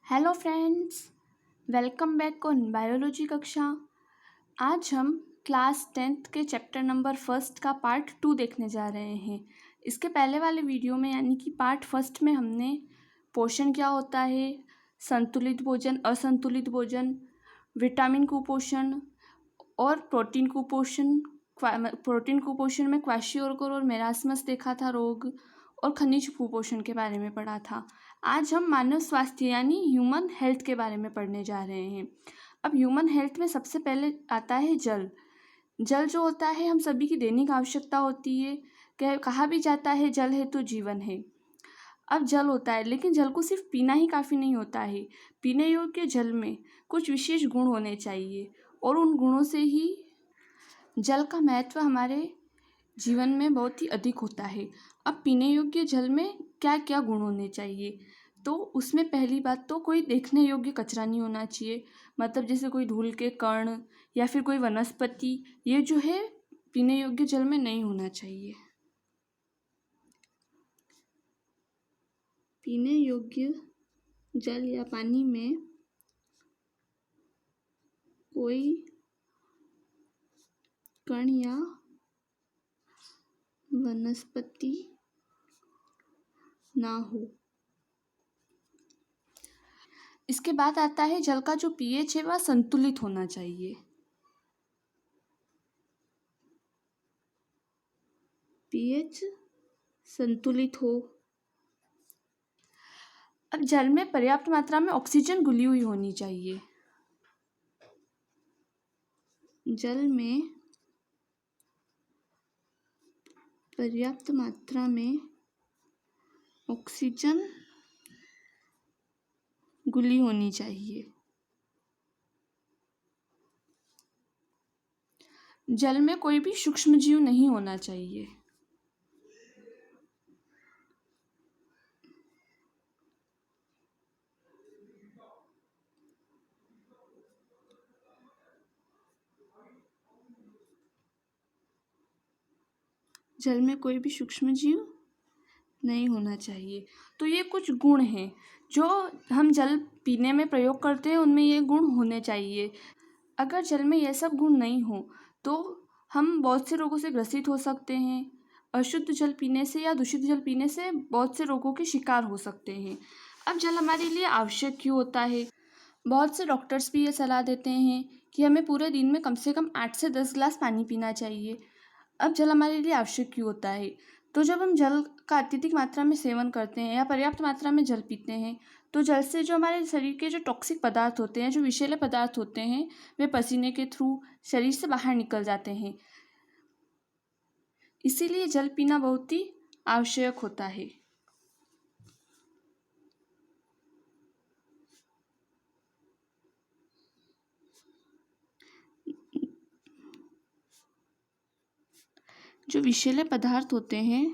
Hello friends, welcome back on biology कक्षा। आज हम क्लास 10th के चैप्टर नंबर फर्स्ट का पार्ट 2 देखने जा रहे हैं। इसके पहले वाले वीडियो में यानी कि पार्ट फर्स्ट में हमने पोषण क्या होता है, संतुलित भोजन, असंतुलित भोजन, विटामिन कुपोषण और प्रोटीन कुपोषण में क्वाशियोरकर और मेरास्मस देखा था रोग, और खनिज कुपोषण के बारे में पढ़ा था। आज हम मानव स्वास्थ्य यानी ह्यूमन हेल्थ के बारे में पढ़ने जा रहे हैं। अब ह्यूमन हेल्थ में सबसे पहले आता है जल। जल जो होता है हम सभी की दैनिक आवश्यकता होती है। कहा भी जाता है जल है तो जीवन है। अब जल होता है, लेकिन जल को सिर्फ पीना ही काफ़ी नहीं होता है। पीने योग्य जल में कुछ विशेष गुण होने चाहिए और उन गुणों से ही जल का महत्व हमारे जीवन में बहुत ही अधिक होता है। अब पीने योग्य जल में क्या क्या गुण होने चाहिए, तो उसमें पहली बात तो कोई देखने योग्य कचरा नहीं होना चाहिए। मतलब जैसे कोई धूल के कण या फिर कोई वनस्पति, ये जो है पीने योग्य जल में नहीं होना चाहिए। पीने योग्य जल या पानी में कोई कण या वनस्पति ना हो। इसके बाद आता है जल का जो पीएच है वह संतुलित होना चाहिए। पीएच संतुलित हो। अब जल में पर्याप्त मात्रा में ऑक्सीजन घुली हुई होनी चाहिए। जल में पर्याप्त मात्रा में ऑक्सीजन घुली होनी चाहिए। जल में कोई भी सूक्ष्म जीव नहीं होना चाहिए। जल में कोई भी सूक्ष्म जीव नहीं होना चाहिए। तो ये कुछ गुण हैं जो हम जल पीने में प्रयोग करते हैं, उनमें ये गुण होने चाहिए। अगर जल में ये सब गुण नहीं हो तो हम बहुत से रोगों से ग्रसित हो सकते हैं। अशुद्ध जल पीने से या दूषित जल पीने से बहुत से रोगों के शिकार हो सकते हैं। अब जल हमारे लिए आवश्यक क्यों होता है? बहुत से डॉक्टर्स भी ये सलाह देते हैं कि हमें पूरे दिन में कम से कम 8 से 10 गिलास पानी पीना चाहिए। अब जल हमारे लिए आवश्यक क्यों होता है? तो जब हम जल का अत्यधिक मात्रा में सेवन करते हैं या पर्याप्त मात्रा में जल पीते हैं, तो जल से जो हमारे शरीर के जो टॉक्सिक पदार्थ होते हैं, जो विषैले पदार्थ होते हैं, वे पसीने के थ्रू शरीर से बाहर निकल जाते हैं। इसीलिए जल पीना बहुत ही आवश्यक होता है। जो विषैले पदार्थ होते हैं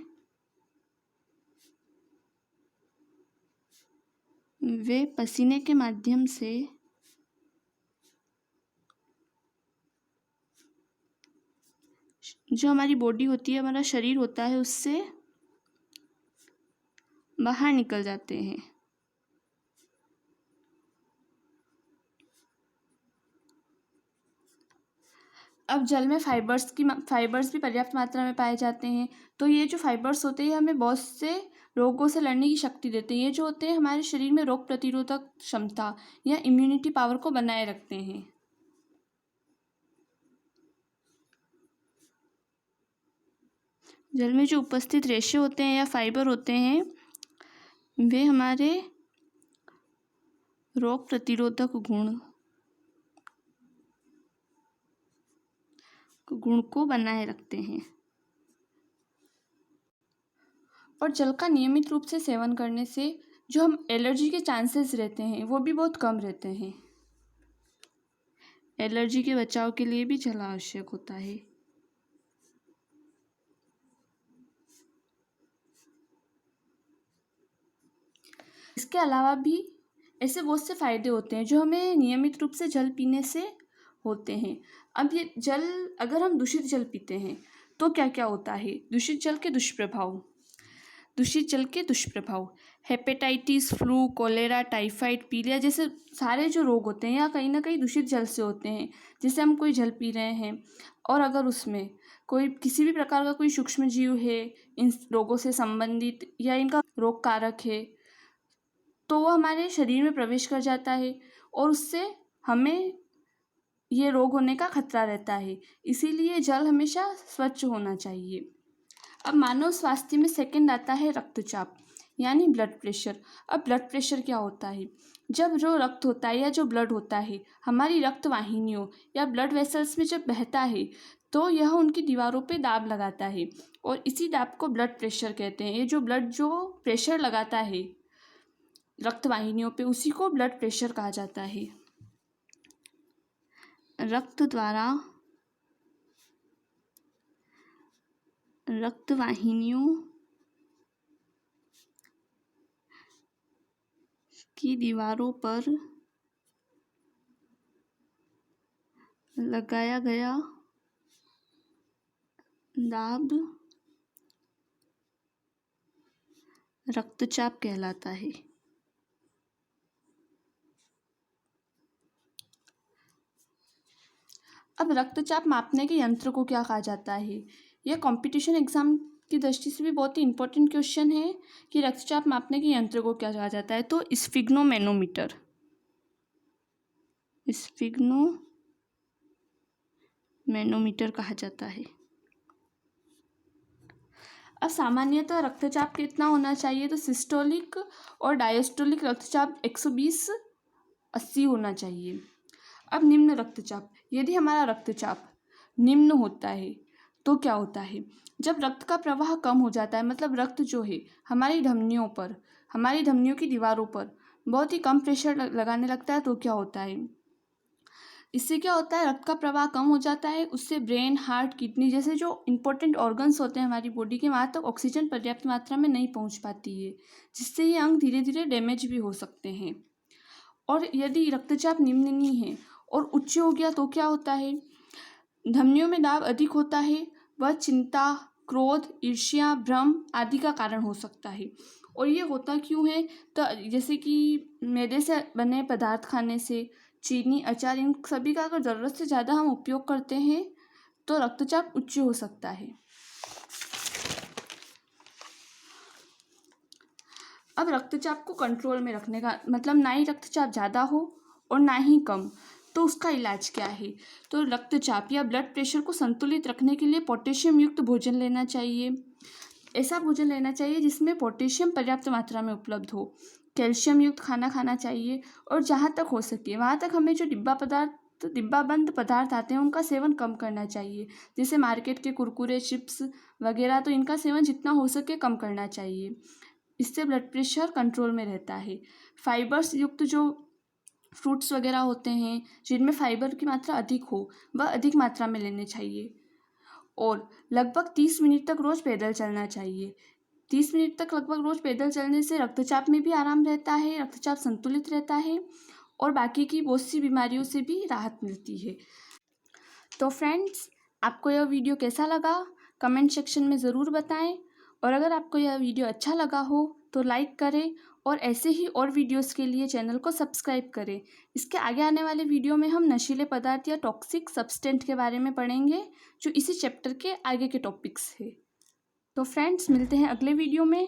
वे पसीने के माध्यम से जो हमारी बॉडी होती है, हमारा शरीर होता है, उससे बाहर निकल जाते हैं। अब जल में फाइबर्स भी पर्याप्त मात्रा में पाए जाते हैं। तो ये जो फाइबर्स होते हैं हमें बहुत से रोगों से लड़ने की शक्ति देते हैं। ये जो होते हैं हमारे शरीर में रोग प्रतिरोधक क्षमता या इम्यूनिटी पावर को बनाए रखते हैं। जल में जो उपस्थित रेशे होते हैं या फाइबर होते हैं वे हमारे रोग प्रतिरोधक गुण को बनाए रखते हैं। और जल का नियमित रूप से सेवन करने से जो हम एलर्जी के चांसेस रहते हैं वो भी बहुत कम रहते हैं। एलर्जी के बचाव के लिए भी जल आवश्यक होता है। इसके अलावा भी ऐसे बहुत से फायदे होते हैं जो हमें नियमित रूप से जल पीने से होते हैं। अब ये जल, अगर हम दूषित जल पीते हैं तो क्या क्या होता है? दूषित जल के दुष्प्रभाव। दूषित जल के दुष्प्रभाव। हेपेटाइटिस, फ्लू, कोलेरा, टाइफाइड, पीलिया जैसे सारे जो रोग होते हैं या कहीं ना कहीं दूषित जल से होते हैं। जैसे हम कोई जल पी रहे हैं और अगर उसमें कोई किसी भी प्रकार का कोई सूक्ष्म जीव है इन रोगों से संबंधित या इनका रोग कारक है, तो वो हमारे शरीर में प्रवेश कर जाता है और उससे हमें ये रोग होने का खतरा रहता है। इसीलिए जल हमेशा स्वच्छ होना चाहिए। अब मानव स्वास्थ्य में सेकंड आता है रक्तचाप यानी ब्लड प्रेशर। अब ब्लड प्रेशर क्या होता है? जब जो रक्त होता है या जो ब्लड होता है हमारी रक्त वाहिनियों या ब्लड वेसल्स में जब बहता है तो यह उनकी दीवारों पे दाब लगाता है और इसी दाब को ब्लड प्रेशर कहते हैं। ये जो ब्लड जो प्रेशर लगाता है रक्त वाहिनियों पे उसी को ब्लड प्रेशर कहा जाता है। रक्त द्वारा रक्त वाहिनियों की दीवारों पर लगाया गया दाब रक्तचाप कहलाता है। अब रक्तचाप मापने के यंत्र को क्या कहा जाता है? यह कंपटीशन एग्जाम की दृष्टि से भी बहुत ही इंपॉर्टेंट क्वेश्चन है कि रक्तचाप मापने के यंत्र को क्या कहा जाता है। तो स्फिग्नोमेनोमीटर कहा जाता है। अब सामान्यतः रक्तचाप कितना होना चाहिए? तो सिस्टोलिक और डायस्टोलिक रक्तचाप 120/80 होना चाहिए। अब निम्न रक्तचाप, यदि हमारा रक्तचाप निम्न होता है तो क्या होता है? जब रक्त का प्रवाह कम हो जाता है, मतलब रक्त जो है हमारी धमनियों की दीवारों पर बहुत ही कम प्रेशर लगाने लगता है, तो क्या होता है? इससे क्या होता है? रक्त का प्रवाह कम हो जाता है। उससे ब्रेन, हार्ट, किडनी जैसे जो इंपॉर्टेंट ऑर्गन्स होते हैं हमारी बॉडी के, वहाँ तक ऑक्सीजन पर्याप्त मात्रा में नहीं पहुँच पाती है, जिससे ये अंग धीरे धीरे डैमेज भी हो सकते हैं। और यदि रक्तचाप निम्न नहीं है और उच्च हो गया तो क्या होता है? धमनियों में दाब अधिक होता है, वह चिंता, क्रोध, ईर्ष्या, भ्रम आदि का कारण हो सकता है। और ये होता क्यों है? तो जैसे कि मैदे से बने पदार्थ खाने से, चीनी, अचार, इन सभी का अगर ज़रूरत से ज़्यादा हम उपयोग करते हैं तो रक्तचाप उच्च हो सकता है। अब रक्तचाप को कंट्रोल में रखने का मतलब ना ही रक्तचाप ज़्यादा हो और ना ही कम, तो उसका इलाज क्या है? तो रक्तचाप या ब्लड प्रेशर को संतुलित रखने के लिए पोटेशियम युक्त भोजन लेना चाहिए। ऐसा भोजन लेना चाहिए जिसमें पोटेशियम पर्याप्त मात्रा में उपलब्ध हो। कैल्शियम युक्त खाना खाना चाहिए और जहाँ तक हो सके वहाँ तक हमें जो डिब्बाबंद पदार्थ आते हैं उनका सेवन कम करना चाहिए। जैसे मार्केट के कुरकुरे, चिप्स वगैरह, तो इनका सेवन जितना हो सके कम करना चाहिए। इससे ब्लड प्रेशर कंट्रोल में रहता है। फाइबर्स युक्त जो फ्रूट्स वगैरह होते हैं जिनमें फाइबर की मात्रा अधिक हो, वह अधिक मात्रा में लेने चाहिए। और लगभग 30 मिनट तक रोज़ पैदल चलना चाहिए। 30 मिनट तक लगभग रोज़ पैदल चलने से रक्तचाप में भी आराम रहता है, रक्तचाप संतुलित रहता है और बाकी की बहुत सी बीमारियों से भी राहत मिलती है। तो फ्रेंड्स, आपको यह वीडियो कैसा लगा कमेंट सेक्शन में ज़रूर बताएं और अगर आपको यह वीडियो अच्छा लगा हो तो लाइक करें और ऐसे ही और वीडियोस के लिए चैनल को सब्सक्राइब करें। इसके आगे आने वाले वीडियो में हम नशीले पदार्थ या टॉक्सिक सब्सटेंट के बारे में पढ़ेंगे जो इसी चैप्टर के आगे के टॉपिक्स है। तो फ्रेंड्स, मिलते हैं अगले वीडियो में।